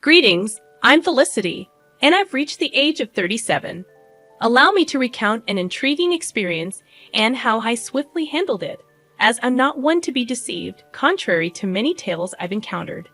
Greetings, I'm Felicity, and I've reached the age of 37. Allow me to recount an intriguing experience and how I swiftly handled it, as I'm not one to be deceived, contrary to many tales I've encountered.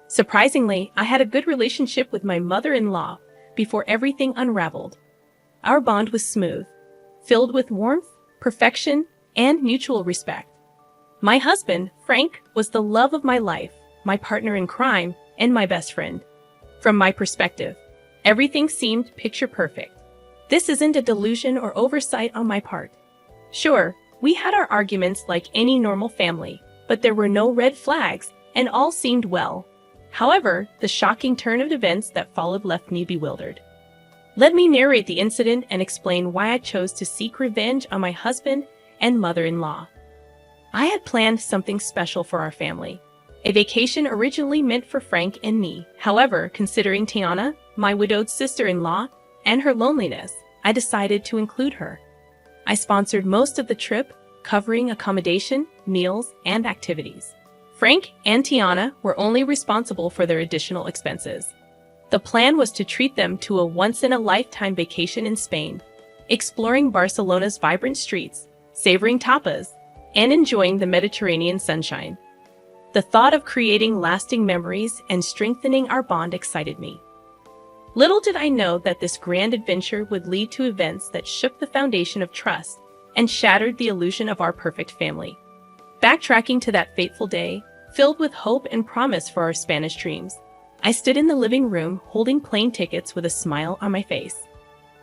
Surprisingly, I had a good relationship with my mother-in-law before everything unraveled. Our bond was smooth, filled with warmth, perfection, and mutual respect. My husband, Frank, was the love of my life, my partner in crime, and my best friend. From my perspective, everything seemed picture perfect. This isn't a delusion or oversight on my part. Sure, we had our arguments like any normal family, but there were no red flags, and all seemed well. However, the shocking turn of events that followed left me bewildered. Let me narrate the incident and explain why I chose to seek revenge on my husband and mother-in-law. I had planned something special for our family. A vacation originally meant for Frank and me. However, considering Tiana, my widowed sister-in-law, and her loneliness, I decided to include her. I sponsored most of the trip, covering accommodation, meals, and activities. Frank and Tiana were only responsible for their additional expenses. The plan was to treat them to a once-in-a-lifetime vacation in Spain, exploring Barcelona's vibrant streets, savoring tapas, and enjoying the Mediterranean sunshine. The thought of creating lasting memories and strengthening our bond excited me. Little did I know that this grand adventure would lead to events that shook the foundation of trust and shattered the illusion of our perfect family. Backtracking to that fateful day, filled with hope and promise for our Spanish dreams, I stood in the living room holding plane tickets with a smile on my face.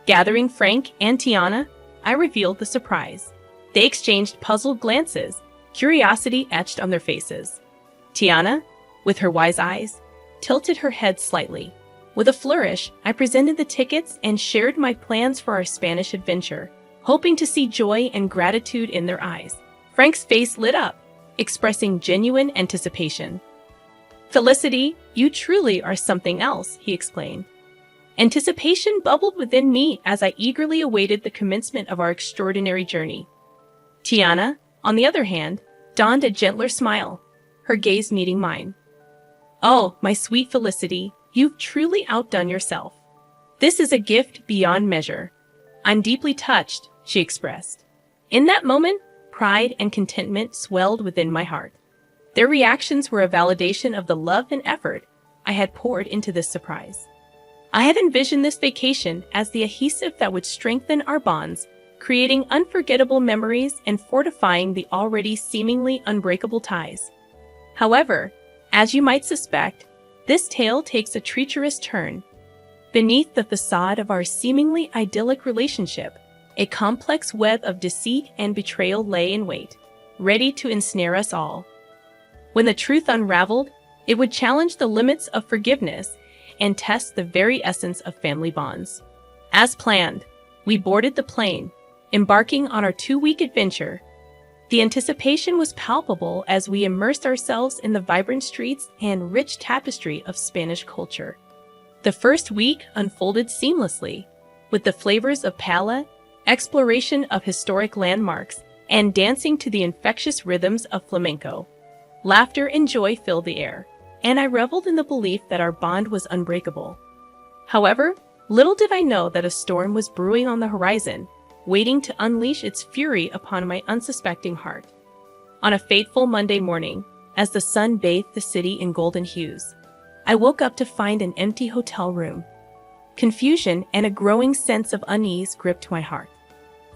Gathering Frank and Tiana, I revealed the surprise. They exchanged puzzled glances, curiosity etched on their faces. Tiana, with her wise eyes, tilted her head slightly. With a flourish, I presented the tickets and shared my plans for our Spanish adventure, hoping to see joy and gratitude in their eyes. Frank's face lit up, expressing genuine anticipation. "Felicity, you truly are something else," he explained. Anticipation bubbled within me as I eagerly awaited the commencement of our extraordinary journey. Tiana, on the other hand, donned a gentler smile, her gaze meeting mine. "Oh, my sweet Felicity, you've truly outdone yourself. This is a gift beyond measure. I'm deeply touched," she expressed. In that moment, pride and contentment swelled within my heart. Their reactions were a validation of the love and effort I had poured into this surprise. I had envisioned this vacation as the adhesive that would strengthen our bonds, creating unforgettable memories and fortifying the already seemingly unbreakable ties. However, as you might suspect, this tale takes a treacherous turn. Beneath the facade of our seemingly idyllic relationship, a complex web of deceit and betrayal lay in wait, ready to ensnare us all. When the truth unraveled, it would challenge the limits of forgiveness and test the very essence of family bonds. As planned, we boarded the plane, embarking on our 2-week adventure. The anticipation was palpable as we immersed ourselves in the vibrant streets and rich tapestry of Spanish culture. The first week unfolded seamlessly, with the flavors of paella, exploration of historic landmarks, and dancing to the infectious rhythms of flamenco. Laughter and joy filled the air, and I reveled in the belief that our bond was unbreakable. However, little did I know that a storm was brewing on the horizon, waiting to unleash its fury upon my unsuspecting heart. On a fateful Monday morning, as the sun bathed the city in golden hues, I woke up to find an empty hotel room. Confusion and a growing sense of unease gripped my heart.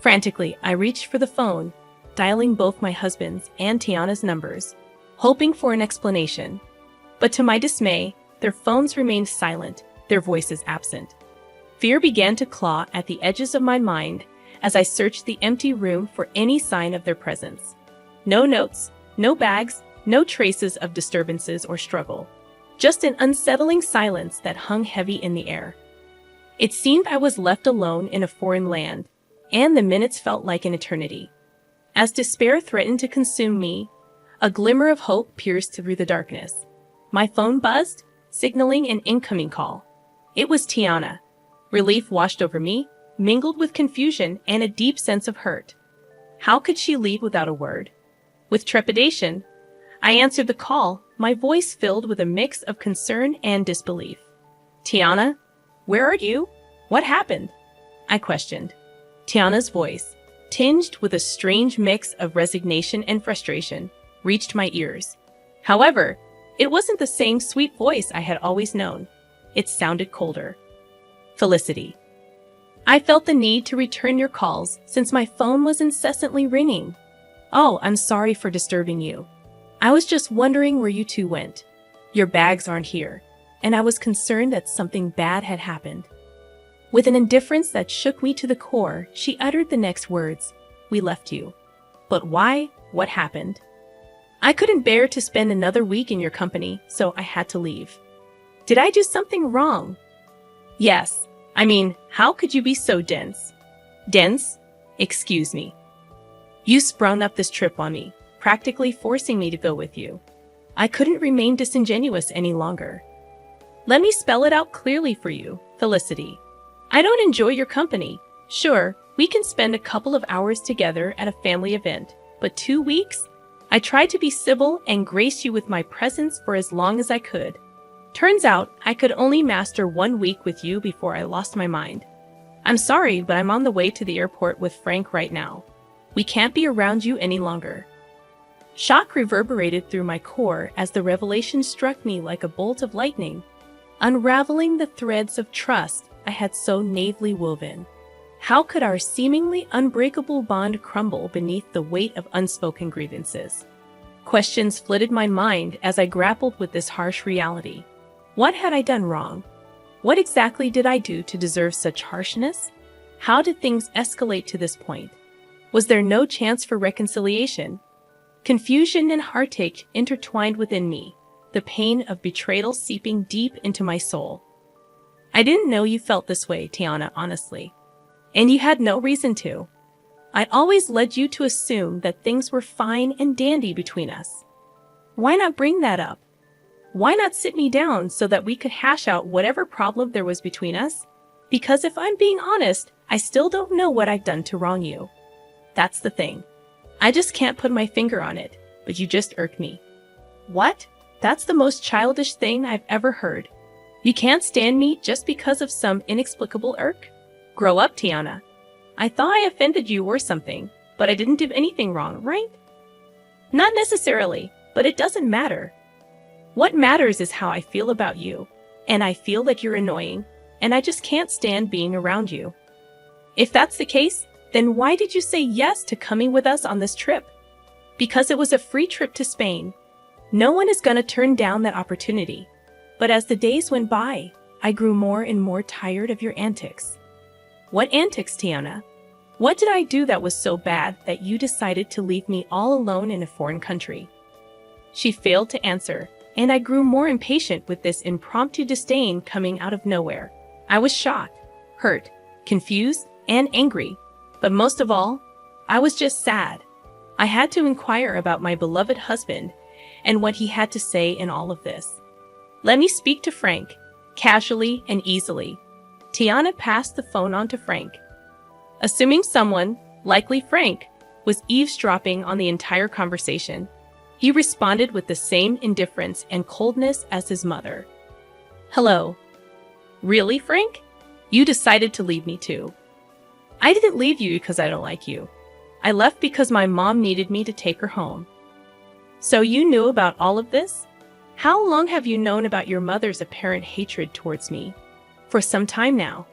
Frantically, I reached for the phone, dialing both my husband's and Tiana's numbers, hoping for an explanation. But to my dismay, their phones remained silent, their voices absent. Fear began to claw at the edges of my mind as I searched the empty room for any sign of their presence. No notes, no bags, no traces of disturbances or struggle. Just an unsettling silence that hung heavy in the air. It seemed I was left alone in a foreign land, and the minutes felt like an eternity. As despair threatened to consume me, a glimmer of hope pierced through the darkness. My phone buzzed, signaling an incoming call. It was Tiana. Relief washed over me, mingled with confusion and a deep sense of hurt. How could she leave without a word? With trepidation, I answered the call, my voice filled with a mix of concern and disbelief. Tiana, where are you? What happened? I questioned. Tiana's voice, tinged with a strange mix of resignation and frustration, reached my ears. However, it wasn't the same sweet voice I had always known. It sounded colder. Felicity. I felt the need to return your calls since my phone was incessantly ringing. Oh, I'm sorry for disturbing you. I was just wondering where you two went. Your bags aren't here, and I was concerned that something bad had happened. With an indifference that shook me to the core, she uttered the next words, "We left you." But why? What happened? I couldn't bear to spend another week in your company, so I had to leave. Did I do something wrong? Yes. I mean, how could you be so dense? Dense? Excuse me. You sprung up this trip on me, practically forcing me to go with you. I couldn't remain disingenuous any longer. Let me spell it out clearly for you, Felicity. I don't enjoy your company. Sure, we can spend a couple of hours together at a family event, but 2 weeks? I tried to be civil and grace you with my presence for as long as I could. Turns out, I could only master 1 week with you before I lost my mind. I'm sorry, but I'm on the way to the airport with Frank right now. We can't be around you any longer. Shock reverberated through my core as the revelation struck me like a bolt of lightning, unraveling the threads of trust I had so naively woven. How could our seemingly unbreakable bond crumble beneath the weight of unspoken grievances? Questions flooded my mind as I grappled with this harsh reality. What had I done wrong? What exactly did I do to deserve such harshness? How did things escalate to this point? Was there no chance for reconciliation? Confusion and heartache intertwined within me, the pain of betrayal seeping deep into my soul. I didn't know you felt this way, Tiana, honestly. And you had no reason to. I always led you to assume that things were fine and dandy between us. Why not bring that up? Why not sit me down so that we could hash out whatever problem there was between us? Because if I'm being honest, I still don't know what I've done to wrong you. That's the thing. I just can't put my finger on it, but you just irk me. What? That's the most childish thing I've ever heard. You can't stand me just because of some inexplicable irk? Grow up, Tiana. I thought I offended you or something, but I didn't do anything wrong, right? Not necessarily, but it doesn't matter. What matters is how I feel about you, and I feel that you're annoying, and I just can't stand being around you. If that's the case, then why did you say yes to coming with us on this trip? Because it was a free trip to Spain. No one is going to turn down that opportunity. But as the days went by, I grew more and more tired of your antics. What antics, Tiana? What did I do that was so bad that you decided to leave me all alone in a foreign country? She failed to answer, and I grew more impatient with this impromptu disdain coming out of nowhere. I was shocked, hurt, confused, and angry. But most of all, I was just sad. I had to inquire about my beloved husband and what he had to say in all of this. Let me speak to Frank, casually and easily. Tiana passed the phone on to Frank. Assuming someone, likely Frank, was eavesdropping on the entire conversation, he responded with the same indifference and coldness as his mother. Hello. Really, Frank? You decided to leave me too. I didn't leave you because I don't like you. I left because my mom needed me to take her home. So you knew about all of this? How long have you known about your mother's apparent hatred towards me? For some time now.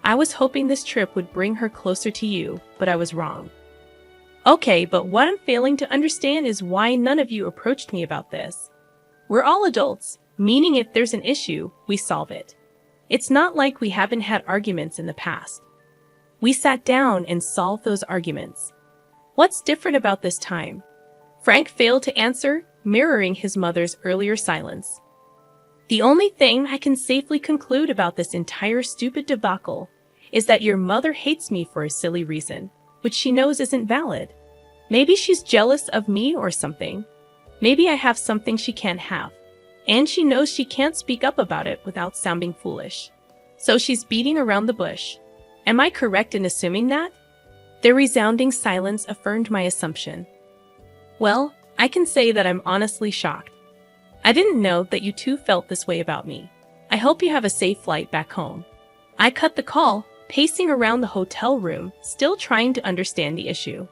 I was hoping this trip would bring her closer to you, but I was wrong. Okay, but what I'm failing to understand is why none of you approached me about this. We're all adults, meaning if there's an issue, we solve it. It's not like we haven't had arguments in the past. We sat down and solved those arguments. What's different about this time? Frank failed to answer, mirroring his mother's earlier silence. The only thing I can safely conclude about this entire stupid debacle is that your mother hates me for a silly reason, which she knows isn't valid. Maybe she's jealous of me or something. Maybe I have something she can't have, and she knows she can't speak up about it without sounding foolish. So she's beating around the bush. Am I correct in assuming that? The resounding silence affirmed my assumption. Well, I can say that I'm honestly shocked. I didn't know that you too felt this way about me. I hope you have a safe flight back home. I cut the call, pacing around the hotel room, still trying to understand the issue.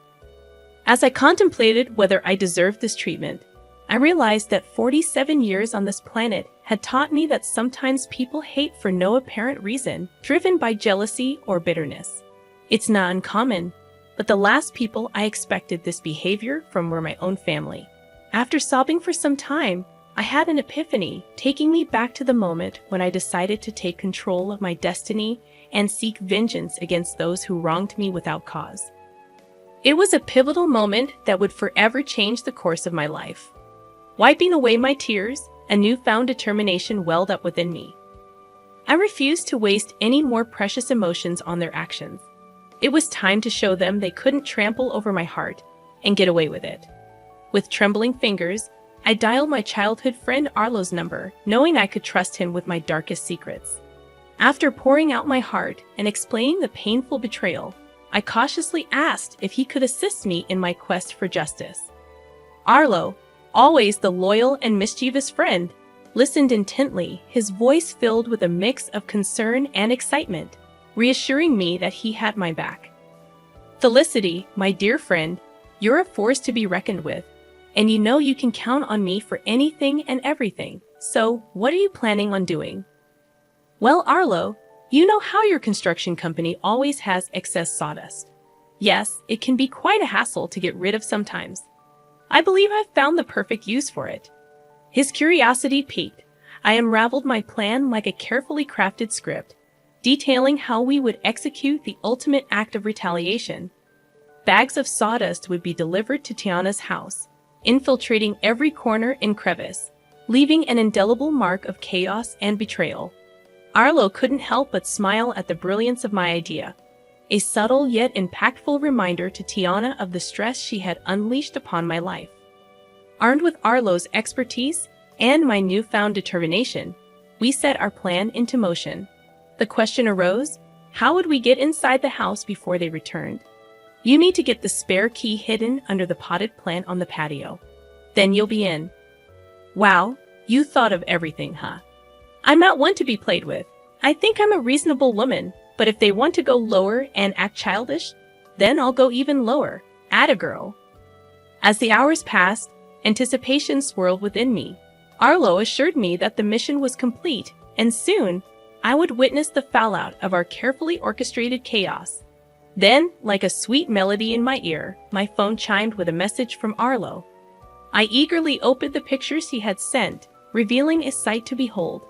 As I contemplated whether I deserved this treatment, I realized that 47 years on this planet had taught me that sometimes people hate for no apparent reason, driven by jealousy or bitterness. It's not uncommon, but the last people I expected this behavior from were my own family. After sobbing for some time, I had an epiphany, taking me back to the moment when I decided to take control of my destiny and seek vengeance against those who wronged me without cause. It was a pivotal moment that would forever change the course of my life. Wiping away my tears, a newfound determination welled up within me. I refused to waste any more precious emotions on their actions. It was time to show them they couldn't trample over my heart and get away with it. With trembling fingers, I dialed my childhood friend Arlo's number, knowing I could trust him with my darkest secrets. After pouring out my heart and explaining the painful betrayal, I cautiously asked if he could assist me in my quest for justice. Arlo, always the loyal and mischievous friend, listened intently, his voice filled with a mix of concern and excitement, reassuring me that he had my back. Felicity, my dear friend, you're a force to be reckoned with, and you know you can count on me for anything and everything. So, what are you planning on doing? Well, Arlo, you know how your construction company always has excess sawdust. Yes, it can be quite a hassle to get rid of sometimes. I believe I've found the perfect use for it. His curiosity piqued. I unraveled my plan like a carefully crafted script, detailing how we would execute the ultimate act of retaliation. Bags of sawdust would be delivered to Tiana's house, infiltrating every corner and crevice, leaving an indelible mark of chaos and betrayal. Arlo couldn't help but smile at the brilliance of my idea, a subtle yet impactful reminder to Tiana of the stress she had unleashed upon my life. Armed with Arlo's expertise and my newfound determination, we set our plan into motion. The question arose, how would we get inside the house before they returned? You need to get the spare key hidden under the potted plant on the patio. Then you'll be in. Wow, you thought of everything, huh? I'm not one to be played with. I think I'm a reasonable woman, but if they want to go lower and act childish, then I'll go even lower. Atta girl. As the hours passed, anticipation swirled within me. Arlo assured me that the mission was complete, and soon, I would witness the fallout of our carefully orchestrated chaos. Then, like a sweet melody in my ear, my phone chimed with a message from Arlo. I eagerly opened the pictures he had sent, revealing a sight to behold.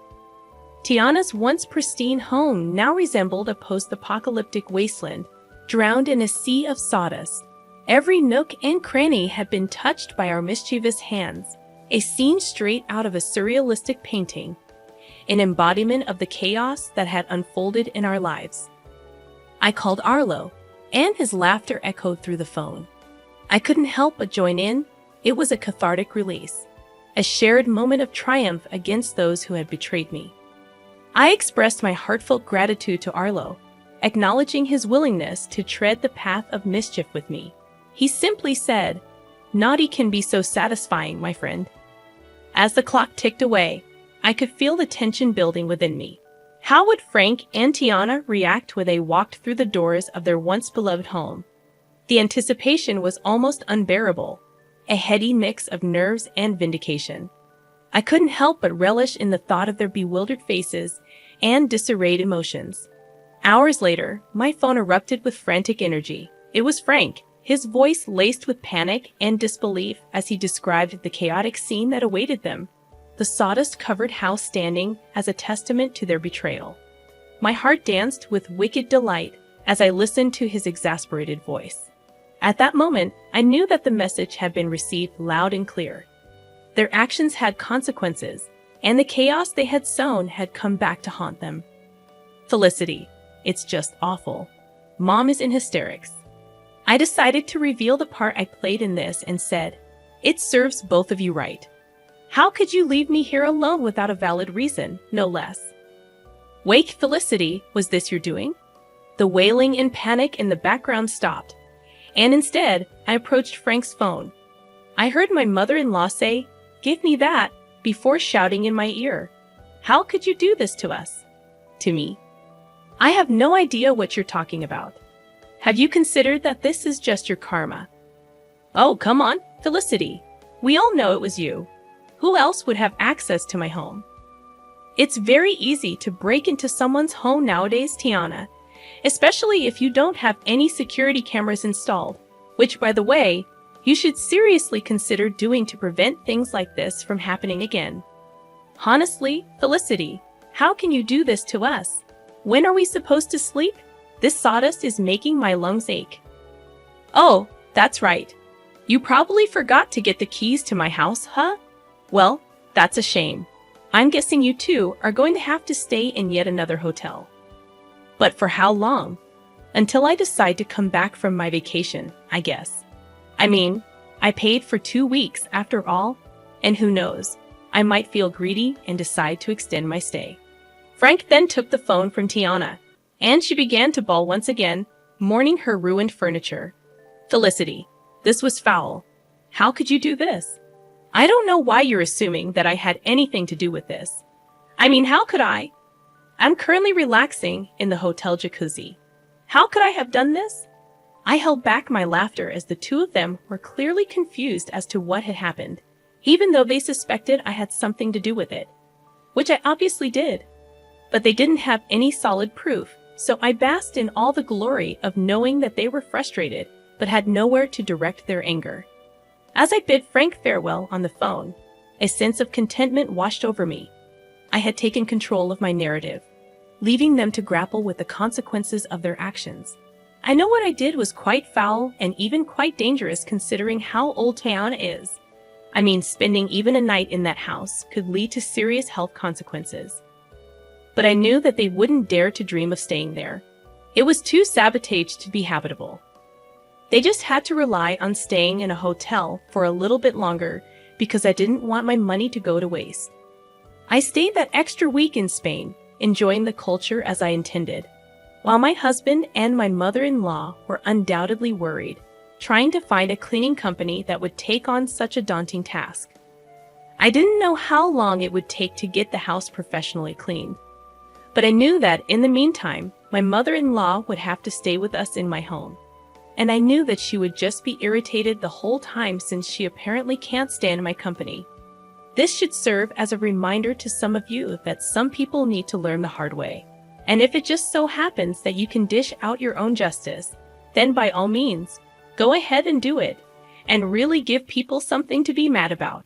Tiana's once pristine home now resembled a post-apocalyptic wasteland, drowned in a sea of sawdust. Every nook and cranny had been touched by our mischievous hands, a scene straight out of a surrealistic painting, an embodiment of the chaos that had unfolded in our lives. I called Arlo, and his laughter echoed through the phone. I couldn't help but join in. It was a cathartic release, a shared moment of triumph against those who had betrayed me. I expressed my heartfelt gratitude to Arlo, acknowledging his willingness to tread the path of mischief with me. He simply said, "Naughty can be so satisfying, my friend." As the clock ticked away, I could feel the tension building within me. How would Frank and Tiana react when they walked through the doors of their once-beloved home? The anticipation was almost unbearable, a heady mix of nerves and vindication. I couldn't help but relish in the thought of their bewildered faces and disarrayed emotions. Hours later, my phone erupted with frantic energy. It was Frank, his voice laced with panic and disbelief as he described the chaotic scene that awaited them, the sawdust-covered house standing as a testament to their betrayal. My heart danced with wicked delight as I listened to his exasperated voice. At that moment, I knew that the message had been received loud and clear. Their actions had consequences, and the chaos they had sown had come back to haunt them. Felicity, it's just awful. Mom is in hysterics. I decided to reveal the part I played in this and said, "It serves both of you right. How could you leave me here alone without a valid reason, no less?" "Wake, Felicity, was this your doing?" The wailing and panic in the background stopped, and instead, I approached Frank's phone. I heard my mother-in-law say, "Give me that," before shouting in my ear, "How could you do this to us?" To me. I have no idea what you're talking about. Have you considered that this is just your karma? Oh, come on, Felicity. We all know it was you. Who else would have access to my home? It's very easy to break into someone's home nowadays, Tiana, especially if you don't have any security cameras installed, which, by the way, you should seriously consider doing to prevent things like this from happening again. Honestly, Felicity, how can you do this to us? When are we supposed to sleep? This sawdust is making my lungs ache. Oh, that's right. You probably forgot to get the keys to my house, huh? Well, that's a shame. I'm guessing you two are going to have to stay in yet another hotel. But for how long? Until I decide to come back from my vacation, I guess. I mean, I paid for 2 weeks after all, and who knows, I might feel greedy and decide to extend my stay. Frank then took the phone from Tiana, and she began to bawl once again, mourning her ruined furniture. Felicity, this was foul. How could you do this? I don't know why you're assuming that I had anything to do with this. I mean, how could I? I'm currently relaxing in the hotel jacuzzi. How could I have done this? I held back my laughter as the two of them were clearly confused as to what had happened, even though they suspected I had something to do with it, which I obviously did. But they didn't have any solid proof, so I basked in all the glory of knowing that they were frustrated, but had nowhere to direct their anger. As I bid Frank farewell on the phone, a sense of contentment washed over me. I had taken control of my narrative, leaving them to grapple with the consequences of their actions. I know what I did was quite foul and even quite dangerous considering how old Tiana is. I mean, spending even a night in that house could lead to serious health consequences. But I knew that they wouldn't dare to dream of staying there. It was too sabotaged to be habitable. They just had to rely on staying in a hotel for a little bit longer because I didn't want my money to go to waste. I stayed that extra week in Spain, enjoying the culture as I intended, while my husband and my mother-in-law were undoubtedly worried, trying to find a cleaning company that would take on such a daunting task. I didn't know how long it would take to get the house professionally cleaned, but I knew that in the meantime, my mother-in-law would have to stay with us in my home. And I knew that she would just be irritated the whole time since she apparently can't stand my company. This should serve as a reminder to some of you that some people need to learn the hard way. And if it just so happens that you can dish out your own justice, then by all means, go ahead and do it, and really give people something to be mad about.